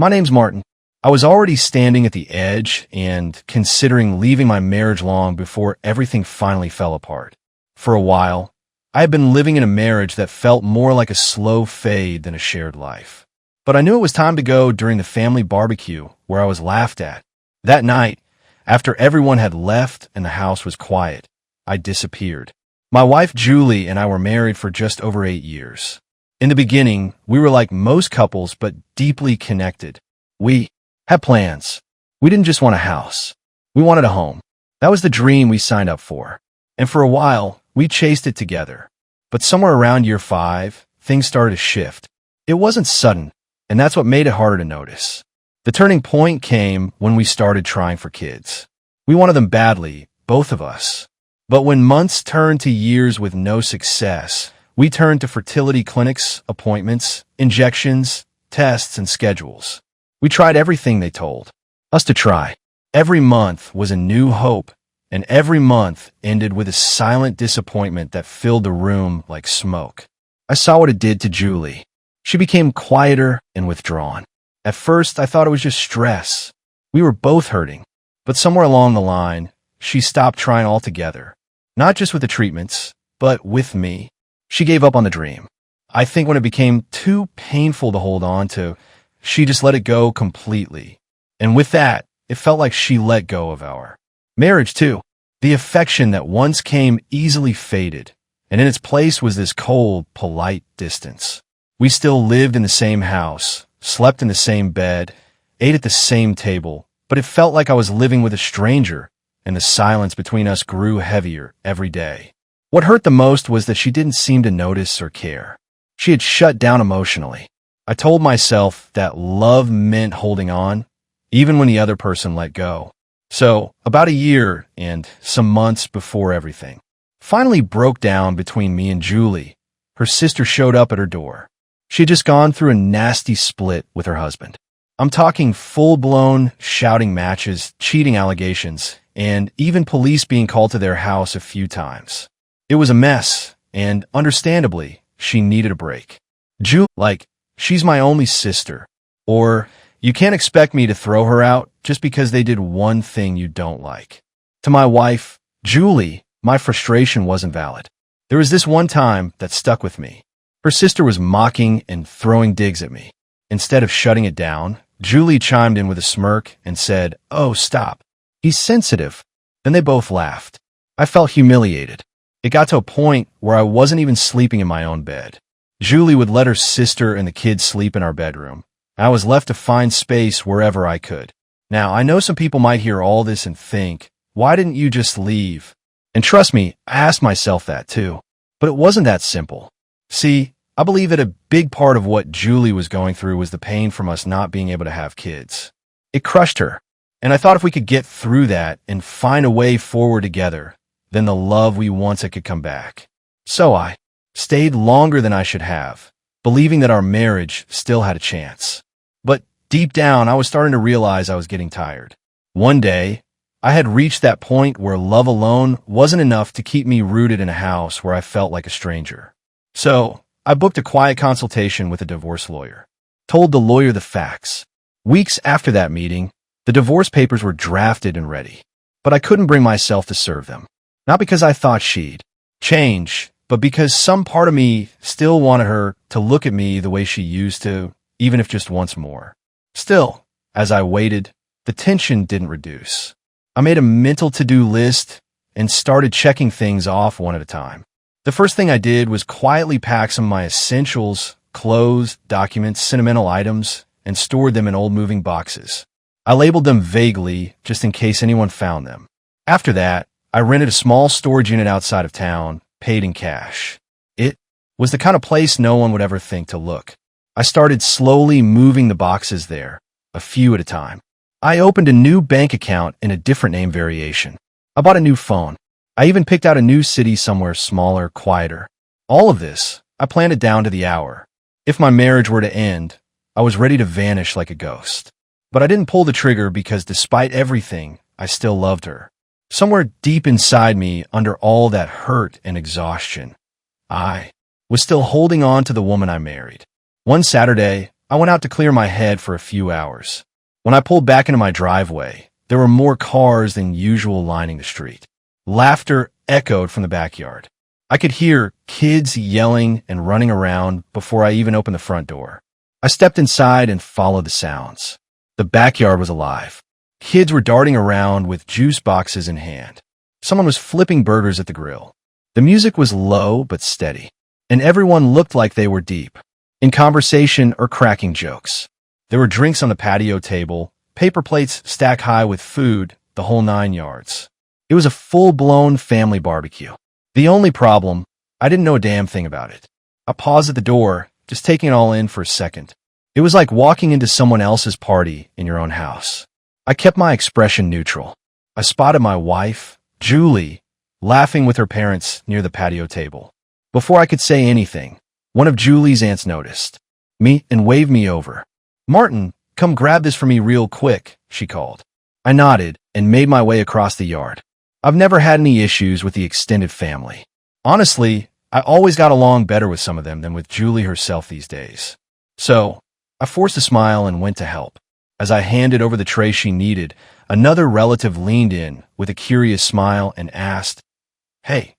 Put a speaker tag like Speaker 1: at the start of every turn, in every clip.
Speaker 1: My name's Martin. I was already standing at the edge and considering leaving my marriage long before everything finally fell apart. For a while, I had been living in a marriage that felt more like a slow fade than a shared life. But I knew it was time to go during the family barbecue where I was laughed at. That night, after everyone had left and the house was quiet, I disappeared. My wife Julie and I were married for just over 8 years. In the beginning, we were like most couples but deeply connected. We had plans. We didn't just want a house. We wanted a home. That was the dream we signed up for. And for a while, we chased it together. But somewhere around year 5, things started to shift. It wasn't sudden, and that's what made it harder to notice. The turning point came when we started trying for kids. We wanted them badly, both of us. But when months turned to years with no success, we turned to fertility clinics, appointments, injections, tests, and schedules. We tried everything they told us to try. Every month was a new hope, and every month ended with a silent disappointment that filled the room like smoke. I saw what it did to Julie. She became quieter and withdrawn. At first, I thought it was just stress. We were both hurting. But somewhere along the line, she stopped trying altogether. Not just with the treatments, but with me. She gave up on the dream. I think when it became too painful to hold on to, she just let it go completely. And with that, it felt like she let go of our marriage too. The affection that once came easily faded, and in its place was this cold, polite distance. We still lived in the same house, slept in the same bed, ate at the same table, but it felt like I was living with a stranger, and the silence between us grew heavier every day. What hurt the most was that she didn't seem to notice or care. She had shut down emotionally. I told myself that love meant holding on, even when the other person let go. So, about a year and some months before everything finally broke down between me and Julie, her sister showed up at her door. She had just gone through a nasty split with her husband. I'm talking full-blown shouting matches, cheating allegations, and even police being called to their house a few times. It was a mess, and understandably, she needed a break. She's my only sister. Or, you can't expect me to throw her out just because they did one thing you don't like. To my wife, Julie, my frustration wasn't valid. There was this one time that stuck with me. Her sister was mocking and throwing digs at me. Instead of shutting it down, Julie chimed in with a smirk and said, "Oh, stop. He's sensitive." Then they both laughed. I felt humiliated. It got to a point where I wasn't even sleeping in my own bed. Julie would let her sister and the kids sleep in our bedroom. I was left to find space wherever I could. Now, I know some people might hear all this and think, why didn't you just leave? And trust me, I asked myself that too. But it wasn't that simple. See, I believe that a big part of what Julie was going through was the pain from us not being able to have kids. It crushed her. And I thought if we could get through that and find a way forward together, then the love we once had could come back. So I stayed longer than I should have, believing that our marriage still had a chance. But deep down, I was starting to realize I was getting tired. One day, I had reached that point where love alone wasn't enough to keep me rooted in a house where I felt like a stranger. So, I booked a quiet consultation with a divorce lawyer, told the lawyer the facts. Weeks after that meeting, the divorce papers were drafted and ready, but I couldn't bring myself to serve them. Not because I thought she'd change, but because some part of me still wanted her to look at me the way she used to, even if just once more. Still, as I waited, the tension didn't reduce. I made a mental to-do list and started checking things off one at a time. The first thing I did was quietly pack some of my essentials, clothes, documents, sentimental items, and stored them in old moving boxes. I labeled them vaguely, just in case anyone found them. After that, I rented a small storage unit outside of town, paid in cash. It was the kind of place no one would ever think to look. I started slowly moving the boxes there, a few at a time. I opened a new bank account in a different name variation. I bought a new phone. I even picked out a new city somewhere smaller, quieter. All of this, I planned it down to the hour. If my marriage were to end, I was ready to vanish like a ghost. But I didn't pull the trigger because despite everything, I still loved her. Somewhere deep inside me, under all that hurt and exhaustion, I was still holding on to the woman I married. One Saturday, I went out to clear my head for a few hours. When I pulled back into my driveway, there were more cars than usual lining the street. Laughter echoed from the backyard. I could hear kids yelling and running around before I even opened the front door. I stepped inside and followed the sounds. The backyard was alive. Kids were darting around with juice boxes in hand. Someone was flipping burgers at the grill. The music was low but steady, and everyone looked like they were deep, in conversation or cracking jokes. There were drinks on the patio table, paper plates stacked high with food, the whole 9 yards. It was a full-blown family barbecue. The only problem, I didn't know a damn thing about it. I paused at the door, just taking it all in for a second. It was like walking into someone else's party in your own house. I kept my expression neutral. I spotted my wife, Julie, laughing with her parents near the patio table. Before I could say anything, one of Julie's aunts noticed me and waved me over. "Martin, come grab this for me real quick," she called. I nodded and made my way across the yard. I've never had any issues with the extended family. Honestly, I always got along better with some of them than with Julie herself these days. So, I forced a smile and went to help. As I handed over the tray she needed, another relative leaned in with a curious smile and asked, "Hey,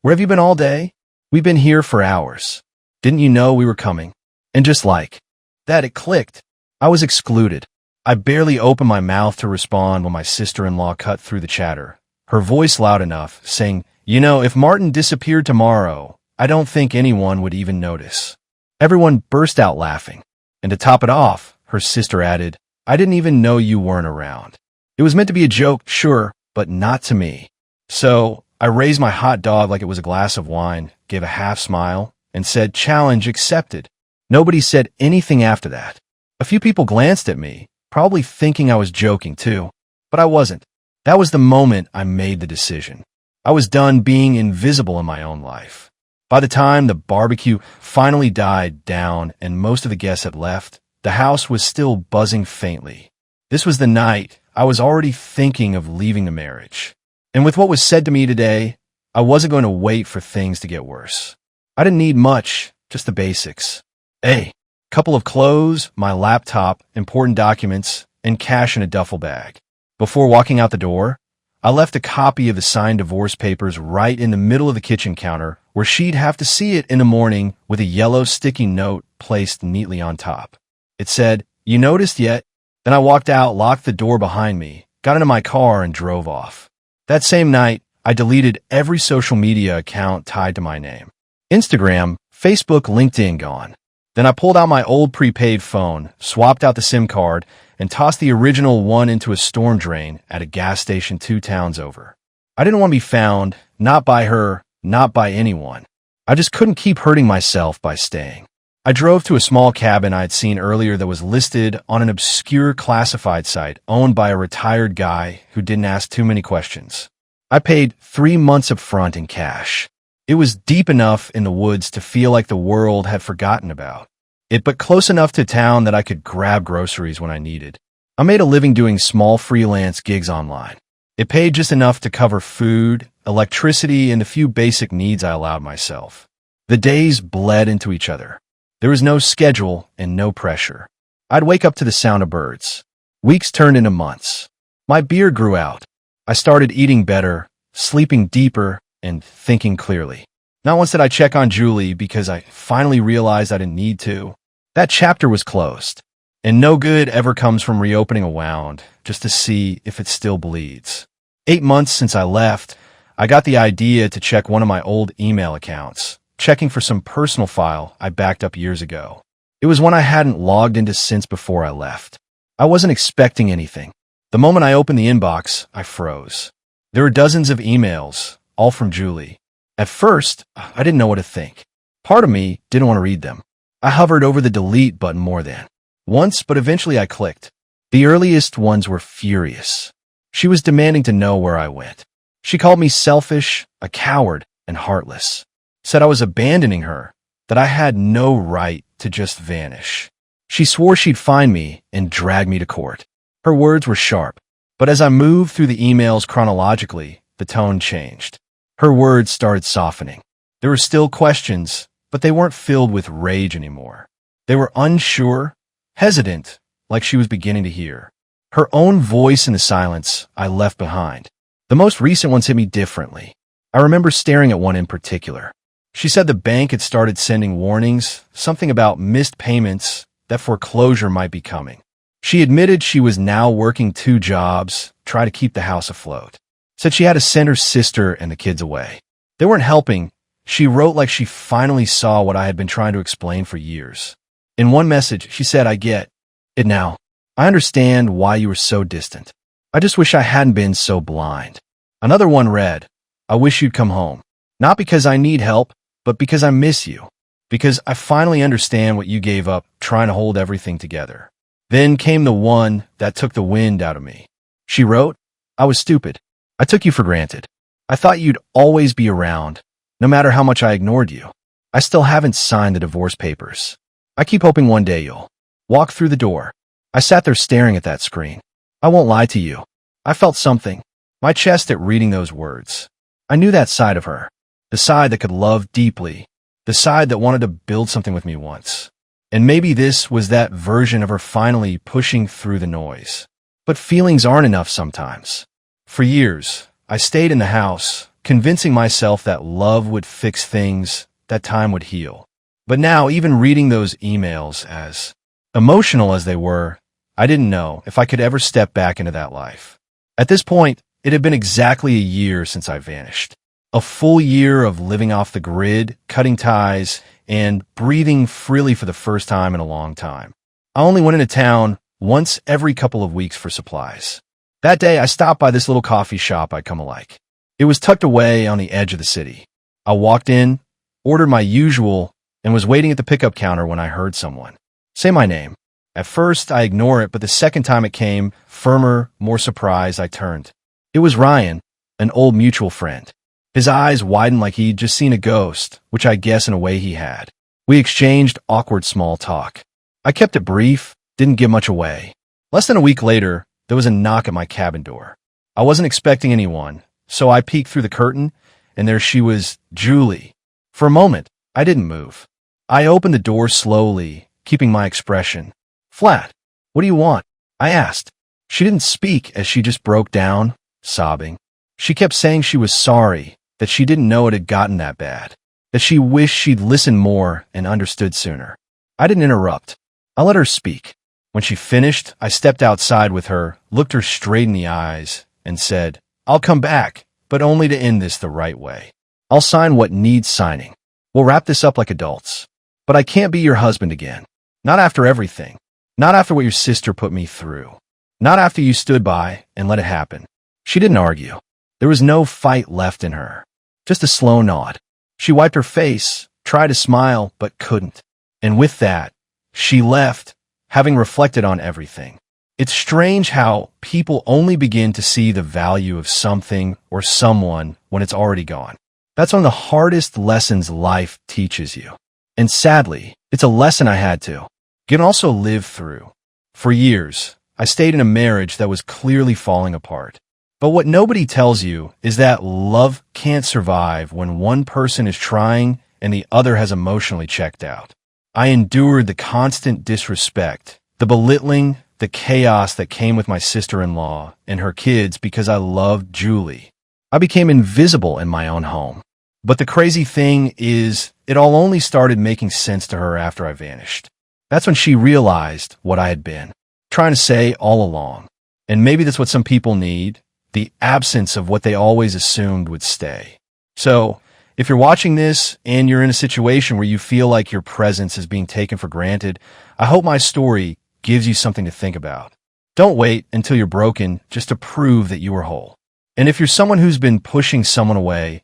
Speaker 1: where have you been all day? We've been here for hours. Didn't you know we were coming?" And just like that, it clicked. I was excluded. I barely opened my mouth to respond when my sister-in-law cut through the chatter, her voice loud enough, saying, "You know, if Martin disappeared tomorrow, I don't think anyone would even notice." Everyone burst out laughing. And to top it off, her sister added, "I didn't even know you weren't around." It was meant to be a joke, sure, but not to me. So I raised my hot dog like it was a glass of wine, gave a half smile, and said, "Challenge accepted." Nobody said anything after that. A few people glanced at me, probably thinking I was joking too, but I wasn't. That was the moment I made the decision. I was done being invisible in my own life. By the time the barbecue finally died down and most of the guests had left, the house was still buzzing faintly. This was the night I was already thinking of leaving the marriage. And with what was said to me today, I wasn't going to wait for things to get worse. I didn't need much, just the basics. A couple of clothes, my laptop, important documents, and cash in a duffel bag. Before walking out the door, I left a copy of the signed divorce papers right in the middle of the kitchen counter where she'd have to see it in the morning with a yellow sticky note placed neatly on top. It said, "You noticed yet?" Then I walked out, locked the door behind me, got into my car, and drove off. That same night, I deleted every social media account tied to my name. Instagram, Facebook, LinkedIn gone. Then I pulled out my old prepaid phone, swapped out the SIM card, and tossed the original one into a storm drain at a gas station 2 towns over. I didn't want to be found, not by her, not by anyone. I just couldn't keep hurting myself by staying. I drove to a small cabin I'd seen earlier that was listed on an obscure classified site owned by a retired guy who didn't ask too many questions. I paid 3 months up front in cash. It was deep enough in the woods to feel like the world had forgotten about it, but close enough to town that I could grab groceries when I needed. I made a living doing small freelance gigs online. It paid just enough to cover food, electricity, and the few basic needs I allowed myself. The days bled into each other. There was no schedule and no pressure. I'd wake up to the sound of birds. Weeks turned into months. My beard grew out. I started eating better, sleeping deeper, and thinking clearly. Not once did I check on Julie because I finally realized I didn't need to. That chapter was closed. And no good ever comes from reopening a wound just to see if it still bleeds. 8 months since I left, I got the idea to check one of my old email accounts, checking for some personal file I backed up years ago. It was one I hadn't logged into since before I left. I wasn't expecting anything. The moment I opened the inbox, I froze. There were dozens of emails, all from Julie. At first, I didn't know what to think. Part of me didn't want to read them. I hovered over the delete button more than once, but eventually I clicked. The earliest ones were furious. She was demanding to know where I went. She called me selfish, a coward, and heartless. Said I was abandoning her, that I had no right to just vanish. She swore she'd find me and drag me to court. Her words were sharp, but as I moved through the emails chronologically, the tone changed. Her words started softening. There were still questions, but they weren't filled with rage anymore. They were unsure, hesitant, like she was beginning to hear. Her own voice in the silence I left behind. The most recent ones hit me differently. I remember staring at one in particular. She said the bank had started sending warnings, something about missed payments, that foreclosure might be coming. She admitted she was now working 2 jobs, trying to keep the house afloat. Said she had to send her sister and the kids away. They weren't helping. She wrote like she finally saw what I had been trying to explain for years. In one message, she said, "I get it now. I understand why you were so distant. I just wish I hadn't been so blind." Another one read, "I wish you'd come home. Not because I need help, but because I miss you. Because I finally understand what you gave up trying to hold everything together." Then came the one that took the wind out of me. She wrote, "I was stupid. I took you for granted. I thought you'd always be around, no matter how much I ignored you. I still haven't signed the divorce papers. I keep hoping one day you'll walk through the door." I sat there staring at that screen. I won't lie to you. I felt something, my chest at reading those words. I knew that side of her, the side that could love deeply, the side that wanted to build something with me once. And maybe this was that version of her finally pushing through the noise. But feelings aren't enough sometimes. For years, I stayed in the house, convincing myself that love would fix things, that time would heal. But now, even reading those emails, as emotional as they were, I didn't know if I could ever step back into that life. At this point, it had been exactly a year since I vanished. A full year of living off the grid, cutting ties, and breathing freely for the first time in a long time. I only went into town once every couple of weeks for supplies. That day, I stopped by this little coffee shop I come alike. It was tucked away on the edge of the city. I walked in, ordered my usual, and was waiting at the pickup counter when I heard someone say my name. At first, I ignored it, but the second time it came, firmer, more surprised, I turned. It was Ryan, an old mutual friend. His eyes widened like he'd just seen a ghost, which I guess in a way he had. We exchanged awkward small talk. I kept it brief, didn't give much away. Less than a week later, there was a knock at my cabin door. I wasn't expecting anyone, so I peeked through the curtain, and there she was, Julie. For a moment, I didn't move. I opened the door slowly, keeping my expression flat. "What do you want?" I asked. She didn't speak as she just broke down, sobbing. She kept saying she was sorry, that she didn't know it had gotten that bad, that she wished she'd listened more and understood sooner. I didn't interrupt. I let her speak. When she finished, I stepped outside with her, looked her straight in the eyes, and said, "I'll come back, but only to end this the right way. I'll sign what needs signing. We'll wrap this up like adults. But I can't be your husband again. Not after everything. Not after what your sister put me through. Not after you stood by and let it happen." She didn't argue. There was no fight left in her. Just a slow nod. She wiped her face, tried to smile, but couldn't. And with that, she left, having reflected on everything. It's strange how people only begin to see the value of something or someone when it's already gone. That's one of the hardest lessons life teaches you. And sadly, it's a lesson I had to get and also live through. For years, I stayed in a marriage that was clearly falling apart. But what nobody tells you is that love can't survive when one person is trying and the other has emotionally checked out. I endured the constant disrespect, the belittling, the chaos that came with my sister-in-law and her kids because I loved Julie. I became invisible in my own home. But the crazy thing is, it all only started making sense to her after I vanished. That's when she realized what I had been trying to say all along. And maybe that's what some people need, the absence of what they always assumed would stay. So, if you're watching this and you're in a situation where you feel like your presence is being taken for granted, I hope my story gives you something to think about. Don't wait until you're broken just to prove that you are whole. And if you're someone who's been pushing someone away,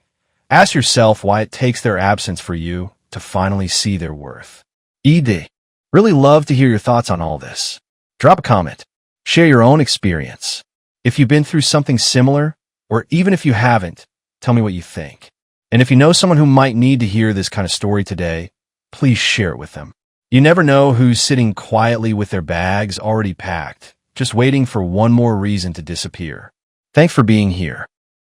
Speaker 1: ask yourself why it takes their absence for you to finally see their worth. ED. Really love to hear your thoughts on all this. Drop a comment. Share your own experience. If you've been through something similar, or even if you haven't, tell me what you think. And if you know someone who might need to hear this kind of story today, please share it with them. You never know who's sitting quietly with their bags already packed, just waiting for one more reason to disappear. Thanks for being here.